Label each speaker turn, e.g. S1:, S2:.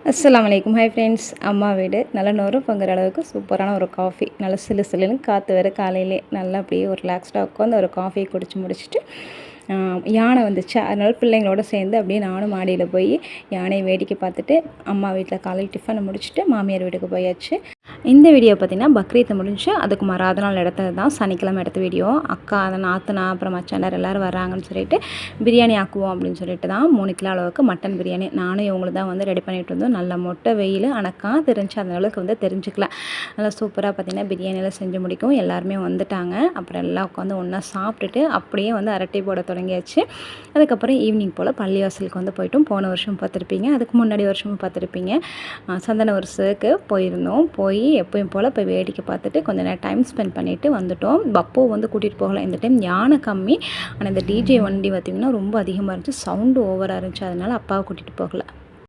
S1: அஸ்ஸலாமு அலைக்கும். Hi friends, அம்மா வீடு நல்ல நொறு பொங்குற அளவுக்கு சூப்பரான ஒரு காஃபி, நல்ல சிலு சிலுன்னு காற்று வேறு காலையிலே நல்லா அப்படியே ஒரு ரிலாக்ஸ்டாக உட்காந்து ஒரு காஃபியை குடிச்சு முடிச்சுட்டு யானை வந்துச்சு. அதனால் பிள்ளைங்களோட சேர்ந்து அப்படியே நானும் மாடியில் போய் யானையை வேடிக்கை பார்த்துட்டு அம்மா வீட்டில் காலையில் டிஃபனை முடிச்சுட்டு மாமியார் வீட்டுக்கு போயாச்சு. இந்த வீடியோ பார்த்திங்கன்னா பக்ரீத் முடிஞ்சு அதுக்கு மறாத நாள் எடுத்தது தான், சனிக்கிழமை எடுத்த வீடியோ. அக்கா அதை நாத்துனா அப்புறம் மச்சாண்டார் எல்லோரும் வராங்கன்னு சொல்லிட்டு பிரியாணி ஆக்குவோம் அப்படின்னு சொல்லிட்டு தான் 3 கிலோ அளவுக்கு மட்டன் பிரியாணி நானும் இவங்களுக்கு தான் வந்து ரெடி பண்ணிட்டு இருந்தோம். நல்ல மொட்டை வெயில் அணக்கா தெரிஞ்சு அந்த அளவுக்கு வந்து தெரிஞ்சுக்கல. நல்லா சூப்பராக பார்த்திங்கன்னா பிரியாணியெல்லாம் செஞ்சு முடிக்கும். எல்லாருமே வந்துட்டாங்க. அப்புறம் எல்லாம் உட்காந்து ஒன்றா சாப்பிட்டுட்டு அப்படியே வந்து அரட்டை போட தொடங்கியாச்சு. அதுக்கப்புறம் ஈவினிங் போல் பள்ளிவாசலுக்கு வந்து போயிட்டோம். போன வருஷம் பார்த்துருப்பீங்க, அதுக்கு முன்னாடி வருஷமும் பார்த்துருப்பீங்க. சந்தன வருஷத்துக்கு போயிருந்தோம். போய் எப்பயும் போல் போய் வேடிக்கை பார்த்துட்டு கொஞ்சம் நேரம் டைம் ஸ்பெண்ட் பண்ணிவிட்டு வந்துட்டோம். பப்போ வந்து கூட்டிகிட்டு போகலாம். இந்த டைம் யானை கம்மி, ஆனால் இந்த டிஜே வண்டி பார்த்திங்கன்னா ரொம்ப அதிகமாக இருந்துச்சு, சவுண்டு ஓவராக இருந்துச்சு. அதனால் அப்பாவை கூட்டிகிட்டு போகல.